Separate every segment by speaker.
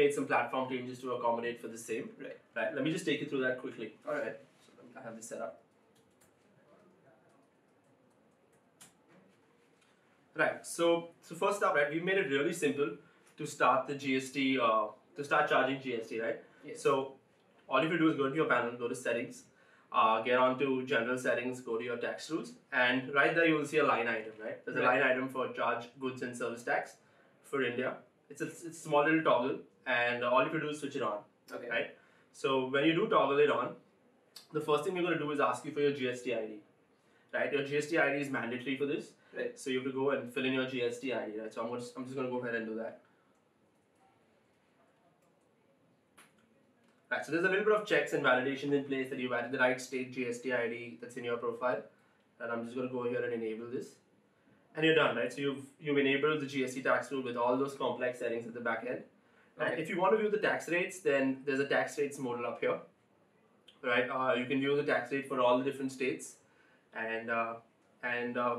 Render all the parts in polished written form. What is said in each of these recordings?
Speaker 1: made some platform changes to accommodate for the same.
Speaker 2: Right.
Speaker 1: Right. Let me just take you through that quickly.
Speaker 2: All right.
Speaker 1: So I have this set up. Right. So first up, right, we made it really simple to start the GST, to start charging GST, right?
Speaker 2: Yes.
Speaker 1: So all you have to do is go to your panel, go to settings, get onto general settings, go to your tax rules, and right there you will see a line item, right? There's a line item for charge goods and service tax for India. It's a small little toggle, and all you have to do is switch it on.
Speaker 2: Okay.
Speaker 1: Right? So when you do toggle it on, the first thing we're going to do is ask you for your GST ID. Right? Your GST ID is mandatory for this.
Speaker 2: Right.
Speaker 1: So you have to go and fill in your GST ID. Right? So I'm just going to go ahead and do that. Right. So there's a little bit of checks and validations in place that you've added the right state GST ID that's in your profile. And I'm just going to go here and enable this. And you're done, right? So you've enabled the GST tax rule with all those complex settings at the back end. Right? If you want to view the tax rates, then there's a tax rates modal up here. Right? You can view the tax rate for all the different states, and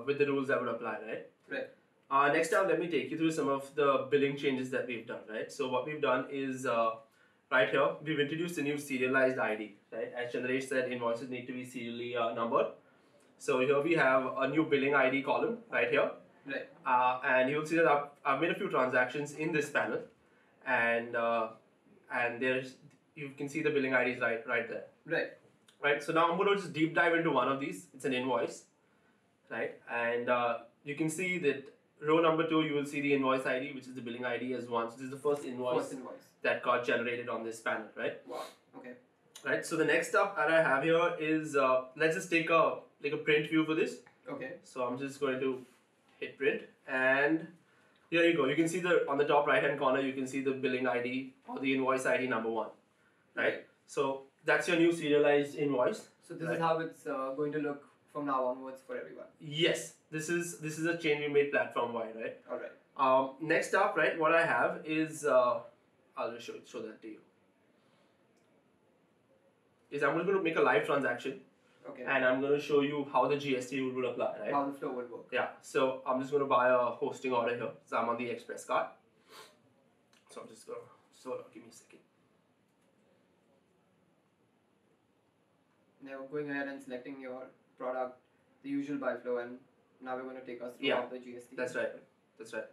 Speaker 1: with the rules that would apply, right?
Speaker 2: Right.
Speaker 1: Next up, let me take you through some of the billing changes that we've done, right? So what we've done is, right here, we've introduced a new serialized ID, right? As Chandresh said, invoices need to be serially numbered. So here we have a new billing ID column right here.
Speaker 2: Right.
Speaker 1: And you'll see that I've made a few transactions in this panel, and there's, you can see the billing IDs right there.
Speaker 2: Right.
Speaker 1: Right. So now I'm going to just deep dive into one of these. It's an invoice, right? And you can see that row number 2, you will see the invoice ID, which is the billing ID as 1. So this is the first invoice that got generated on this panel, right?
Speaker 2: Wow. Okay.
Speaker 1: Right. So the next up that I have here is let's just take a print view for this.
Speaker 2: Okay.
Speaker 1: So I'm just going to hit print, and here you go. You can see on the top right hand corner, you can see the billing ID or the invoice ID number 1, right? So that's your new serialized invoice.
Speaker 2: So this is how it's going to look from now onwards for everyone.
Speaker 1: Yes, this is a change we made platform wide, right?
Speaker 2: All right.
Speaker 1: Next up, right, what I have is I'll just show that to you. Is I'm going to make a live transaction.
Speaker 2: Okay.
Speaker 1: And I'm going to show you how the GST rule would apply, right?
Speaker 2: How the flow would work.
Speaker 1: Yeah. So I'm just going to buy a hosting order here. So I'm on the Express card. So I'm just going to, give me a second.
Speaker 2: Now going ahead and selecting your product, the usual buy flow, and now we're going to take us through all the GST.
Speaker 1: That's right. That's right.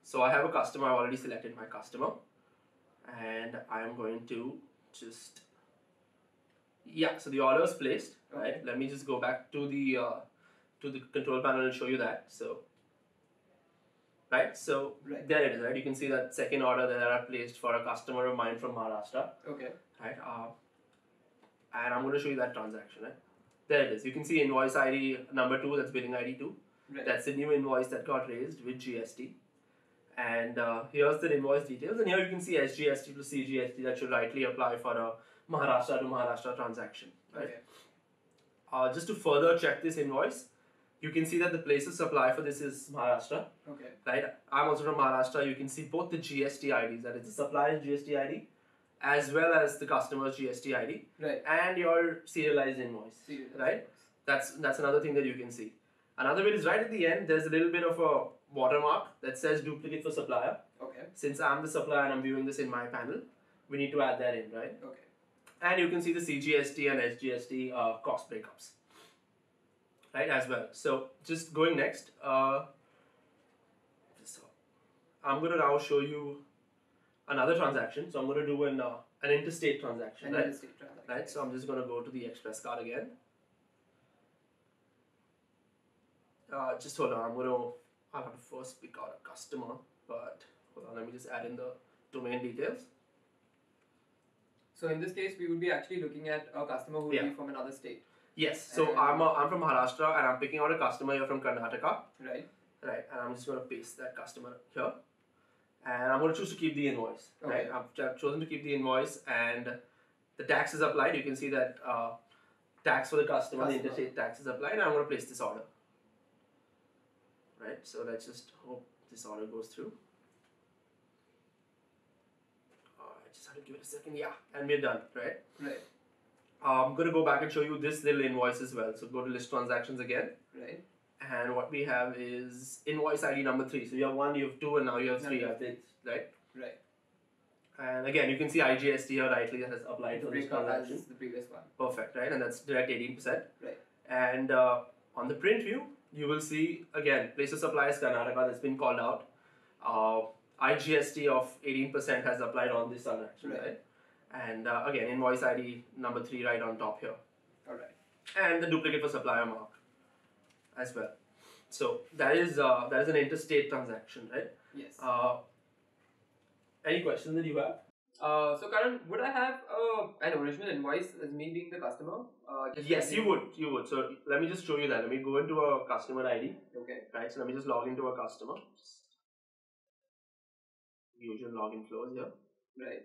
Speaker 1: So I have a customer. I've already selected my customer, and I'm going to just. Yeah, so the order is placed, right? Let me just go back to the control panel and show you that. So, right, so there it is, right? You can see that second order that I placed for a customer of mine from Maharashtra.
Speaker 2: Okay.
Speaker 1: Right, and I'm going to show you that transaction, right? There it is. You can see invoice ID number 2, that's billing ID 2.
Speaker 2: Right.
Speaker 1: That's the new invoice that got raised with GST. And here's the invoice details, and here you can see SGST to CGST that should rightly apply for a Maharashtra to Maharashtra transaction, right?
Speaker 2: Okay.
Speaker 1: Just to further check this invoice, you can see that the place of supply for this is Maharashtra.
Speaker 2: Okay.
Speaker 1: Right? I'm also from Maharashtra. You can see both the GST IDs, that is the supplier's GST ID, as well as the customer's GST ID,
Speaker 2: right,
Speaker 1: and your serialized invoice, right? That's another thing that you can see. Another bit is right at the end. There's a little bit of a watermark that says duplicate for supplier.
Speaker 2: Okay.
Speaker 1: Since I'm the supplier and I'm viewing this in my panel, we need to add that in, right?
Speaker 2: Okay.
Speaker 1: And you can see the CGST and SGST cost breakups, right, as well. So just going next, I'm going to now show you another transaction. So I'm going to do an interstate transaction, right?
Speaker 2: Interstate transaction.
Speaker 1: Right. So I'm just going to go to the Express card again. Just hold on. I'll have to first pick out a customer, but hold on. Let me just add in the domain details.
Speaker 2: So in this case, we would be actually looking at a customer who would be from another state.
Speaker 1: Yes. So I'm from Maharashtra, and I'm picking out a customer here from Karnataka.
Speaker 2: Right.
Speaker 1: Right. And I'm just going to paste that customer here, and I'm going to choose to keep the invoice.
Speaker 2: Okay.
Speaker 1: Right. I've chosen to keep the invoice, and the tax is applied. You can see that tax for the customer, the interstate tax is applied, and I'm going to place this order. Right. So let's just hope this order goes through. Just have to give it a second, and we're done, right?
Speaker 2: Right.
Speaker 1: I'm going to go back and show you this little invoice as well. So go to list transactions again.
Speaker 2: Right.
Speaker 1: And what we have is invoice ID number 3. So you have 1, you have 2, and now you have 3 updates, right?
Speaker 2: Right.
Speaker 1: And again, you can see IGST here rightly that has applied for this transaction.
Speaker 2: As the previous one.
Speaker 1: Perfect, right? And that's direct 18%.
Speaker 2: Right.
Speaker 1: And on the print view, you will see again place of supply is Karnataka that's been called out. IGST of 18% has applied on this transaction, right? And again, invoice ID number 3 right on top here.
Speaker 2: All right.
Speaker 1: And the duplicate for supplier mark as well. So that is an interstate transaction, right?
Speaker 2: Yes.
Speaker 1: Any questions that you have?
Speaker 2: So Karan, would I have an original invoice as me being the customer?
Speaker 1: Yes, you would. You would. So let me just show you that. Let me go into a customer ID.
Speaker 2: Okay.
Speaker 1: Right. So let me just log into a customer. Usual login flows here.
Speaker 2: Right.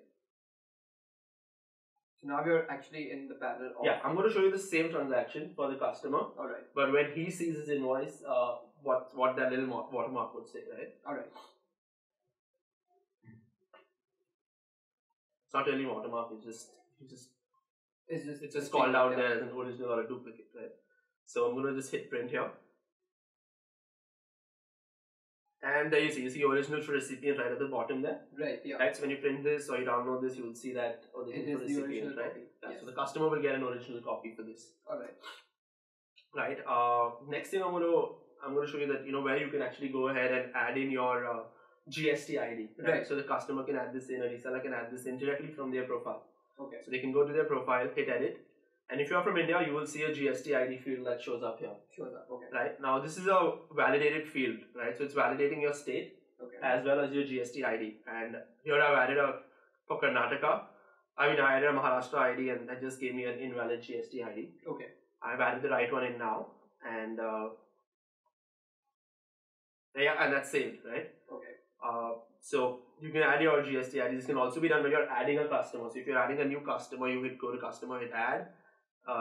Speaker 2: So now we're actually in the panel.
Speaker 1: Yeah, I'm going to show you the same transaction for the customer.
Speaker 2: All right.
Speaker 1: But when he sees his invoice, what that little watermark would say, right?
Speaker 2: All right.
Speaker 1: It's not really watermark. It's just called out there as an original or a duplicate, right? So I'm going to just hit print here. And there you see original for recipient right at the bottom there.
Speaker 2: Right, yeah.
Speaker 1: Right, so when you print this or you download this, you will see that
Speaker 2: it is the original
Speaker 1: right?
Speaker 2: copy.
Speaker 1: Yeah,
Speaker 2: yes.
Speaker 1: so the customer will get an original copy for this.
Speaker 2: Alright.
Speaker 1: Right. Next thing I'm going to show you that where you can actually go ahead and add in your GST ID. Right. So the customer can add this in, a reseller can add this in directly from their profile.
Speaker 2: Okay.
Speaker 1: So they can go to their profile, hit edit. And if you're from India, you will see a GST ID field that shows up here.
Speaker 2: Shows up, okay.
Speaker 1: Right. Now, this is a validated field, right? So it's validating your state as well as your GST ID. And here I've added for Karnataka. I added a Maharashtra ID and that just gave me an invalid GST ID.
Speaker 2: Okay.
Speaker 1: I've added the right one in now. And and that's saved, right?
Speaker 2: Okay.
Speaker 1: So you can add your GST ID. This can also be done when you're adding a customer. So if you're adding a new customer, you hit go to customer, hit add.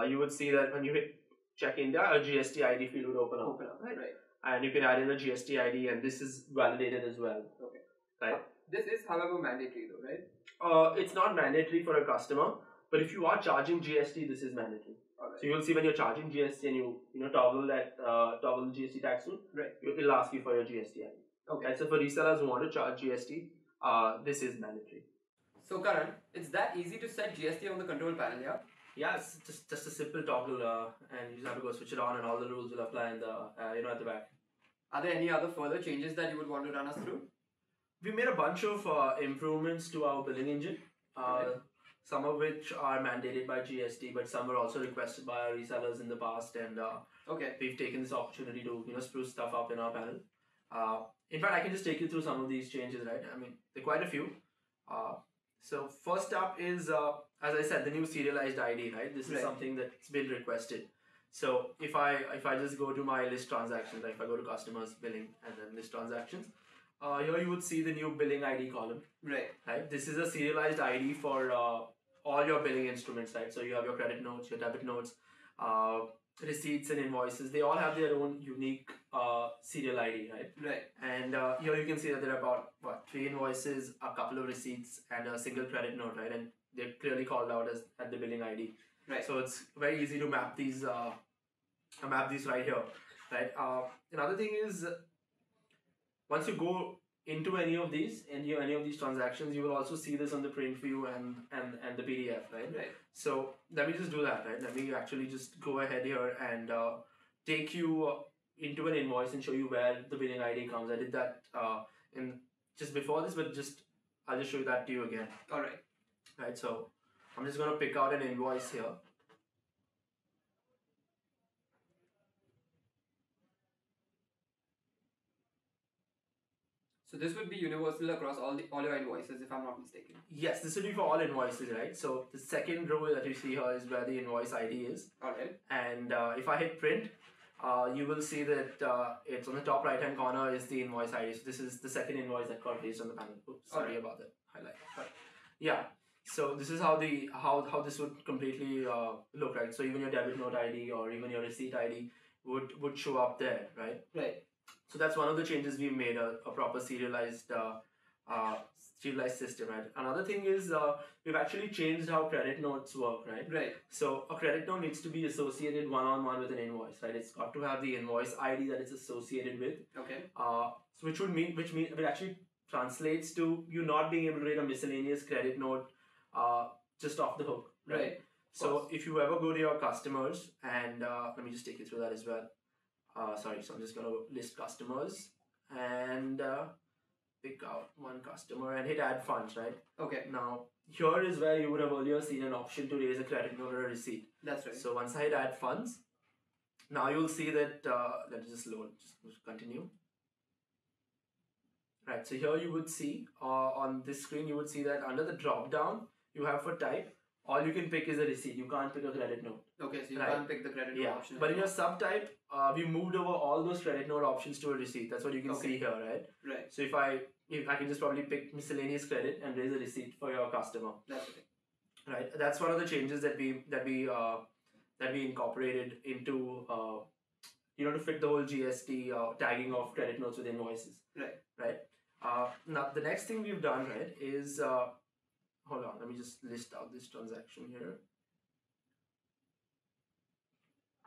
Speaker 1: You would see that when you hit check India, a GST ID field would open up.
Speaker 2: Right.
Speaker 1: And you can add in a GST ID, and this is validated as well.
Speaker 2: Okay.
Speaker 1: Right.
Speaker 2: This is, however, mandatory though, right?
Speaker 1: It's not mandatory for a customer, but if you are charging GST, this is mandatory.
Speaker 2: Right.
Speaker 1: So you will see when you're charging GST and you toggle the GST tax rule,
Speaker 2: right?
Speaker 1: It'll ask you for your GST ID.
Speaker 2: Okay.
Speaker 1: Right. So for resellers who want to charge GST, this is mandatory.
Speaker 2: So Karan, it's that easy to set GST on the control panel, yeah?
Speaker 1: Yeah, it's just a simple toggle, and you just have to go switch it on, and all the rules will apply in the at the back.
Speaker 2: Are there any other further changes that you would want to run us through?
Speaker 1: We made a bunch of improvements to our billing engine, some of which are mandated by GST, but some were also requested by our resellers in the past, and we've taken this opportunity to spruce stuff up in our panel. In fact, I can just take you through some of these changes, right? I mean, there are quite a few. So first up is, as I said, the new serialized ID, right? This is something that's been requested. So if I just go to my list transactions, like if I go to customers billing and then list transactions, here you would see the new billing ID column. Right. This is a serialized ID for all your billing instruments, right? So you have your credit notes, your debit notes, receipts and invoices. They all have their own unique serial ID, right?
Speaker 2: Right.
Speaker 1: And here you can see that there are about 3 invoices, a couple of receipts, and a single credit note, right? And they're clearly called out as at the billing ID.
Speaker 2: Right.
Speaker 1: So it's very easy to map these right here, right? Another thing is, once you go into any of these transactions, you will also see this on the print view and the PDF, right?
Speaker 2: Right.
Speaker 1: So let me just do that, right? Let me actually just go ahead here and take you into an invoice and show you where the billing ID comes. I did that in just before this, but I'll just show you that to you again.
Speaker 2: All right.
Speaker 1: Right. So I'm just going to pick out an invoice here.
Speaker 2: So this would be universal across all your invoices, if I'm not mistaken.
Speaker 1: Yes, this will be for all invoices, right? So the second row that you see here is where the invoice ID is.
Speaker 2: Alright.
Speaker 1: And if I hit print, you will see that it's on the top right hand corner is the invoice ID. So this is the second invoice that got placed on the panel. Oops, sorry about that highlight. But yeah. So this is how how this would completely look, right? So even your debit note ID or even your receipt ID would show up there, right?
Speaker 2: Right.
Speaker 1: So that's one of the changes we made, a proper serialized system, right? Another thing is we've actually changed how credit notes work, right?
Speaker 2: Right.
Speaker 1: So a credit note needs to be associated one-on-one with an invoice, right? It's got to have the invoice ID that it's associated with.
Speaker 2: Okay.
Speaker 1: So which actually translates to you not being able to rate a miscellaneous credit note just off the hook, right? So if you ever go to your customers, and let me just take you through that as well. Sorry, so I'm just going to list customers and pick out one customer and hit add funds, right?
Speaker 2: Okay.
Speaker 1: Now, here is where you would have earlier seen an option to raise a credit note or a receipt.
Speaker 2: That's right.
Speaker 1: So once I hit add funds, now you'll see that, let's just load, just continue. Right, so here you would see, on this screen, you would see that under the drop down, you have for type, all you can pick is a receipt. You can't pick a credit note.
Speaker 2: Okay, so you can't pick the credit note option.
Speaker 1: But in your subtype, we moved over all those credit note options to a receipt. That's what you can see here, right?
Speaker 2: Right.
Speaker 1: So if I can just probably pick miscellaneous credit and raise a receipt for your customer.
Speaker 2: That's okay.
Speaker 1: Right. That's one of the changes that we incorporated into to fit the whole GST tagging of credit notes with invoices.
Speaker 2: Right.
Speaker 1: Right. Now the next thing we've done, right, is hold on, let me just list out this transaction here.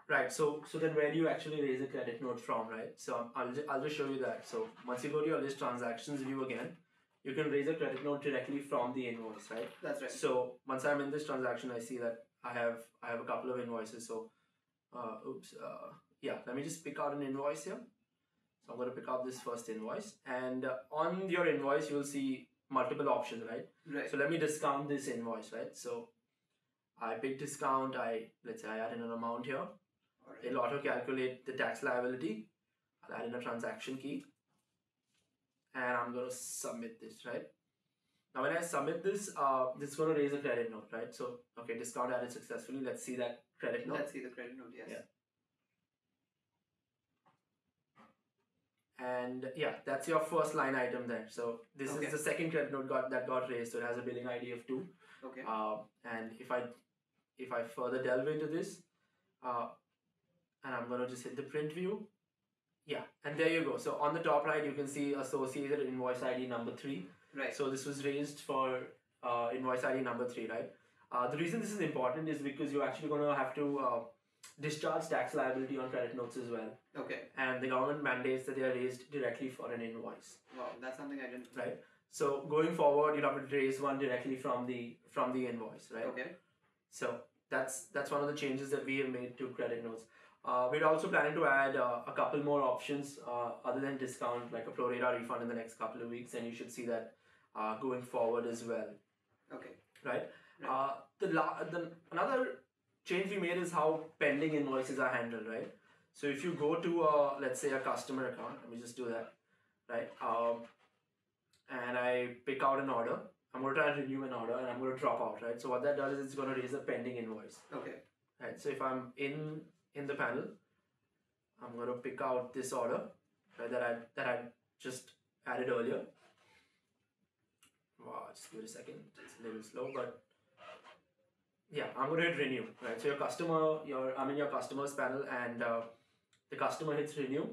Speaker 1: Right, so then where do you actually raise a credit note from, right? So I'll just show you that. So once you go to your list transactions view again, you can raise a credit note directly from the invoice, right?
Speaker 2: That's right.
Speaker 1: So once I'm in this transaction, I see that I have a couple of invoices. So let me just pick out an invoice here. So I'm going to pick out this first invoice, and on your invoice you'll see multiple options, right?
Speaker 2: Right.
Speaker 1: So let me discount this invoice, right? So I pick discount. Let's say I add in an amount here.
Speaker 2: Right.
Speaker 1: It'll auto calculate the tax liability. I'll add in a transaction key, and I'm going to submit this, right? Now when I submit this, this is going to raise a credit note, right? So okay, discount added successfully. Let's see that credit note.
Speaker 2: Let's see the credit note. Yes.
Speaker 1: Yeah. And yeah, that's your first line item there. So this is the second credit note that got raised. So it has a billing ID of 2.
Speaker 2: Okay.
Speaker 1: And if I further delve into this, and I'm gonna just hit the print view. Yeah, and there you go. So on the top right, you can see associated invoice ID number 3.
Speaker 2: Right.
Speaker 1: So this was raised for invoice ID number 3, right? The reason this is important is because you're actually gonna have to discharge tax liability on credit notes as well.
Speaker 2: Okay.
Speaker 1: And the government mandates that they are raised directly for an invoice.
Speaker 2: Wow, that's something I didn't.
Speaker 1: Right. So going forward, you'll have to raise one directly from the invoice, right?
Speaker 2: Okay.
Speaker 1: So that's one of the changes that we have made to credit notes. We're also planning to add a couple more options other than discount, like a pro rata refund in the next couple of weeks, and you should see that going forward as well.
Speaker 2: Okay.
Speaker 1: Right. Another change we made is how pending invoices are handled, right? So if you go to let's say a customer account, let me just do that, right? And I pick out an order. I'm going to try and renew an order, and I'm going to drop out, right? So what that does is it's going to raise a pending invoice.
Speaker 2: Okay.
Speaker 1: Right. So if I'm in the panel, I'm going to pick out this order, right, that I just added earlier. Wow, just give it a second. It's a little slow, but yeah, I'm going to hit renew, right? So I'm in your customers panel, and the customer hits renew,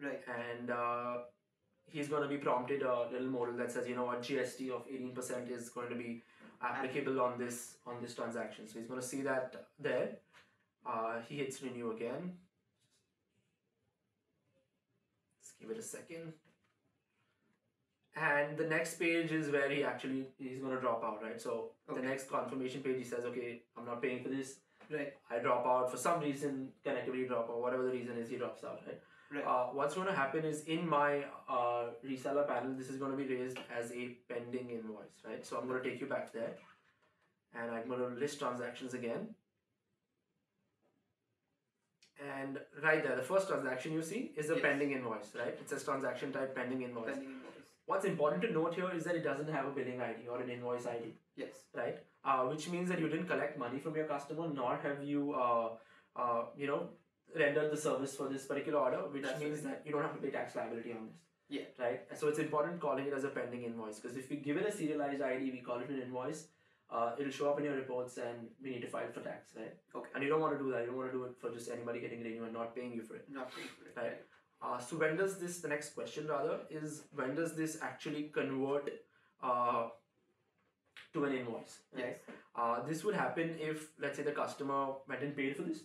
Speaker 2: right?
Speaker 1: And he's going to be prompted a little modal that says, GST of 18% is going to be applicable on this transaction. So he's going to see that there. He hits renew again. Just give it a second. And the next page is where he's going to drop out, right? So the next confirmation page, he says, okay, I'm not paying for this.
Speaker 2: Right.
Speaker 1: I drop out for some reason, connectivity drop, or whatever the reason is, he drops out, right?
Speaker 2: Right.
Speaker 1: What's going to happen is in my reseller panel, this is going to be raised as a pending invoice, right? So I'm going to take you back there, and I'm going to list transactions again. And right there, the first transaction you see is a pending invoice, right? It says transaction type pending invoice.
Speaker 2: Pending invoice.
Speaker 1: What's important to note here is that it doesn't have a billing ID or an invoice ID.
Speaker 2: Yes.
Speaker 1: Right? Which means that you didn't collect money from your customer, nor have you, rendered the service for this particular order, which means that you don't have to pay tax liability on this.
Speaker 2: Yeah.
Speaker 1: Right? So it's important calling it as a pending invoice, because if we give it a serialized ID, we call it an invoice, it'll show up in your reports and we need to file for tax, right?
Speaker 2: Okay.
Speaker 1: And you don't want to do that. You don't want to do it for just anybody getting renew and not paying you for it.
Speaker 2: Not paying for it.
Speaker 1: Right? So when does this, the next question rather, is when does this actually convert to an invoice? Right?
Speaker 2: Yes.
Speaker 1: This would happen if, let's say, the customer went and paid for this,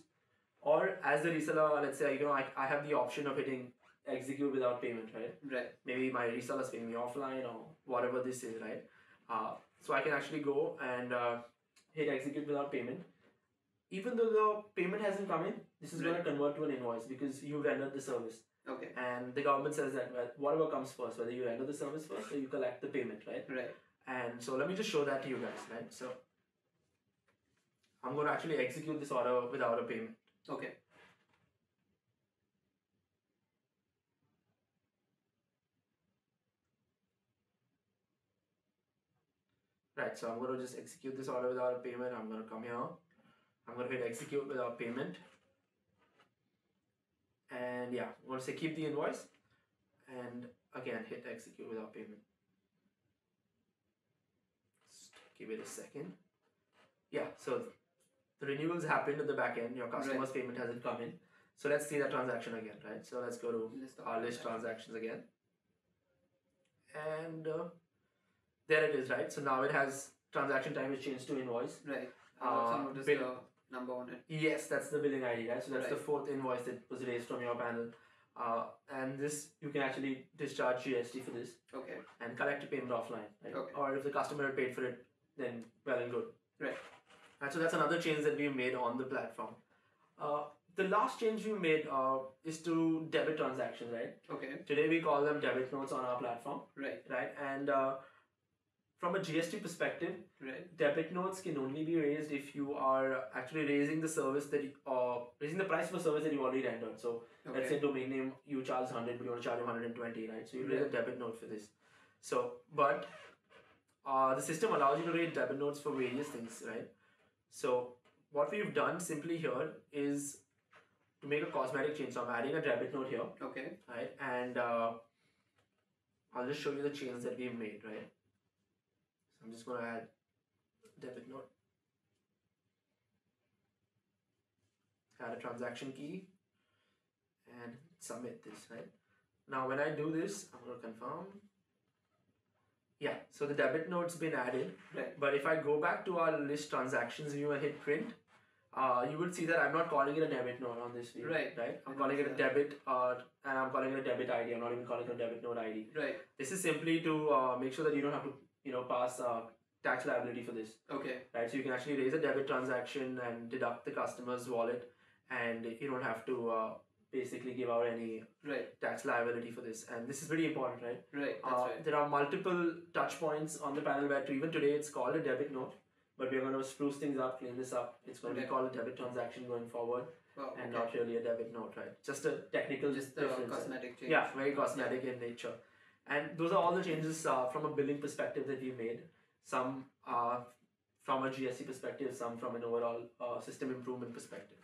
Speaker 1: or as the reseller, let's say, I have the option of hitting execute without payment, right?
Speaker 2: Right.
Speaker 1: Maybe my reseller's paying me offline or whatever this is, right? So I can actually go and hit execute without payment. Even though the payment hasn't come in, this is going to convert to an invoice because you rendered the service.
Speaker 2: Okay.
Speaker 1: And the government says that whatever comes first, whether you render the service first or you collect the payment, right?
Speaker 2: Right.
Speaker 1: And so let me just show that to you guys, right? So I'm going to actually execute this order without a payment.
Speaker 2: Okay.
Speaker 1: Right, so I'm going to just execute this order without a payment. I'm going to come here. I'm going to hit execute without payment. And yeah, I'm going to say keep the invoice. And again, hit execute without payment. Just give it a second. Yeah, so the renewals happened at the back end. Your customer's payment hasn't come in. So let's see that transaction again, right? So let's go to our list transactions again. And there it is, right? So now it has transaction time is changed to invoice.
Speaker 2: Right. I also noticed the number on it.
Speaker 1: Yes, that's the billing ID, right? So that's the fourth invoice that was raised from your panel. And this, you can actually discharge GST for this.
Speaker 2: Okay.
Speaker 1: And collect a payment offline, right?
Speaker 2: Okay.
Speaker 1: Or if the customer had paid for it, then well and good.
Speaker 2: Right.
Speaker 1: And so that's another change that we made on the platform. The last change we made is to debit transactions, right?
Speaker 2: Okay.
Speaker 1: Today we call them debit notes on our platform.
Speaker 2: Right.
Speaker 1: Right. And from a GST perspective, debit notes can only be raised if you are actually raising the service that raising the price of a service that you already rendered. So let's say domain name you charge 100, but you want to charge 120, right? So you raise a debit note for this. So, but the system allows you to raise debit notes for various things, right? So what we've done simply here is to make a cosmetic change. So I'm adding a debit note here.
Speaker 2: Okay.
Speaker 1: Right, and I'll just show you the change that we've made, right? So I'm just going to add debit note. Add a transaction key and submit this, right? Now when I do this, I'm going to confirm. Yeah, so the debit note's been added.
Speaker 2: Right.
Speaker 1: But if I go back to our list transactions view and hit print, you will see that I'm not calling it a debit note on this view. Right. I'm calling it a debit and I'm calling it a debit ID. I'm not even calling it a debit note ID.
Speaker 2: Right.
Speaker 1: This is simply to make sure that you don't have to pass tax liability for this.
Speaker 2: Okay.
Speaker 1: Right. So you can actually raise a debit transaction and deduct the customer's wallet, and you don't have to basically give out any tax liability for this. And this is pretty important, right?
Speaker 2: Right. That's right.
Speaker 1: There are multiple touch points on the panel where even today it's called a debit note. But we're going to spruce things up, clean this up. It's going to be called a debit transaction going forward, and not really a debit note, right? Just a technical difference.
Speaker 2: Cosmetic change.
Speaker 1: Yeah, very cosmetic in nature. And those are all the changes from a billing perspective that we made. Some from a GST perspective, some from an overall system improvement perspective.